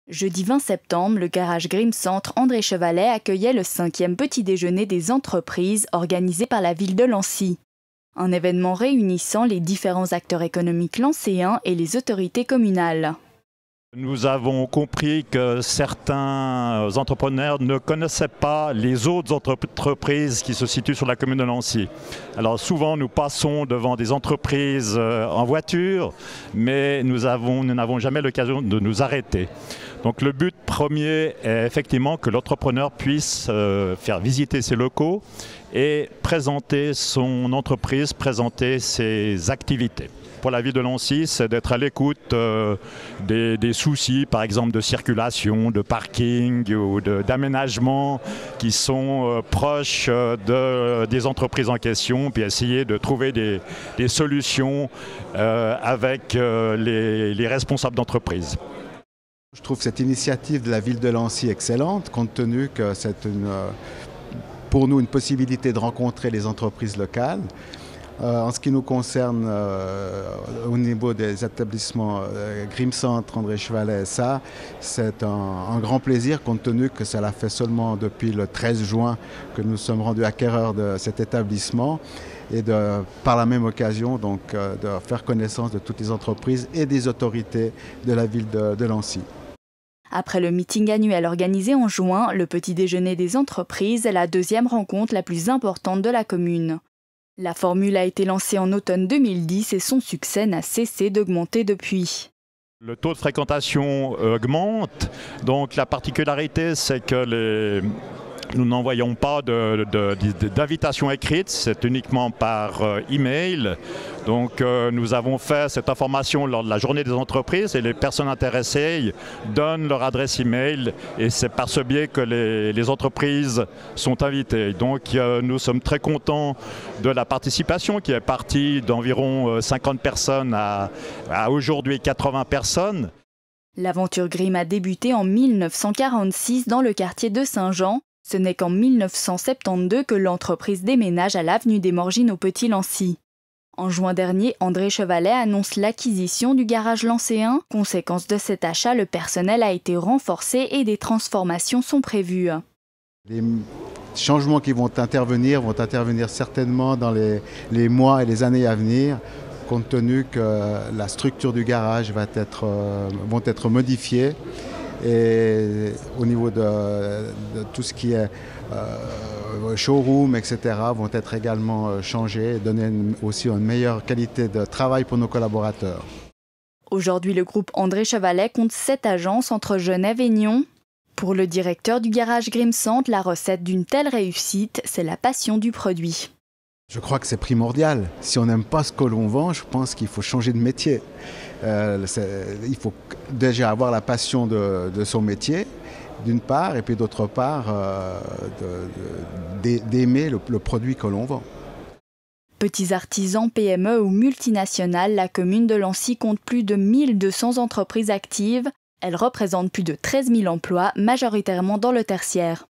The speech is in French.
Jeudi 20 septembre, le garage Grimm Centre André Chevalet accueillait le 5e petit déjeuner des entreprises organisé par la ville de Lancy. Un événement réunissant les différents acteurs économiques lancéens et les autorités communales. Nous avons compris que certains entrepreneurs ne connaissaient pas les autres entreprises qui se situent sur la commune de Lancy. Alors souvent nous passons devant des entreprises en voiture, mais nous n'avons jamais l'occasion de nous arrêter. Donc le but premier est effectivement que l'entrepreneur puisse faire visiter ses locaux et présenter son entreprise, présenter ses activités. Pour la ville de Lancy, c'est d'être à l'écoute des soucis, par exemple de circulation, de parking ou d'aménagement qui sont proches des entreprises en question, puis essayer de trouver des solutions avec les responsables d'entreprise. Je trouve cette initiative de la ville de Lancy excellente, compte tenu que c'est pour nous une possibilité de rencontrer les entreprises locales. En ce qui nous concerne, au niveau des établissements Grimm Centre, André Chevalet, ça, c'est un grand plaisir compte tenu que ça l'a fait seulement depuis le 13 juin que nous sommes rendus acquéreurs de cet établissement et par la même occasion donc, de faire connaissance de toutes les entreprises et des autorités de la ville de Lancy. Après le meeting annuel organisé en juin, le petit déjeuner des entreprises est la deuxième rencontre la plus importante de la commune. La formule a été lancée en automne 2010 et son succès n'a cessé d'augmenter depuis. Le taux de fréquentation augmente, donc la particularité c'est que nous n'envoyons pas d'invitation écrite, c'est uniquement par email. Donc nous avons fait cette information lors de la journée des entreprises et les personnes intéressées donnent leur adresse email et c'est par ce biais que les entreprises sont invitées. Donc nous sommes très contents de la participation qui est partie d'environ 50 personnes à aujourd'hui 80 personnes. L'aventure Grimm a débuté en 1946 dans le quartier de Saint-Jean. Ce n'est qu'en 1972 que l'entreprise déménage à l'avenue des Morgines au Petit-Lancy. En juin dernier, André Chevalet annonce l'acquisition du garage lancéen. Conséquence de cet achat, le personnel a été renforcé et des transformations sont prévues. Les changements qui vont intervenir certainement dans les mois et les années à venir, compte tenu que la structure du garage vont être modifiées. Et au niveau de tout ce qui est showroom, etc., vont être également changés et donner aussi une meilleure qualité de travail pour nos collaborateurs. Aujourd'hui, le groupe André Chevalet compte 7 agences entre Genève et Nyon. Pour le directeur du garage Grimm Centre, la recette d'une telle réussite, c'est la passion du produit. Je crois que c'est primordial. Si on n'aime pas ce que l'on vend, je pense qu'il faut changer de métier. Il faut déjà avoir la passion de son métier, d'une part, et puis d'autre part, d'aimer le produit que l'on vend. Petits artisans, PME ou multinationales, la commune de Lancy compte plus de 1200 entreprises actives. Elles représentent plus de 13 000 emplois, majoritairement dans le tertiaire.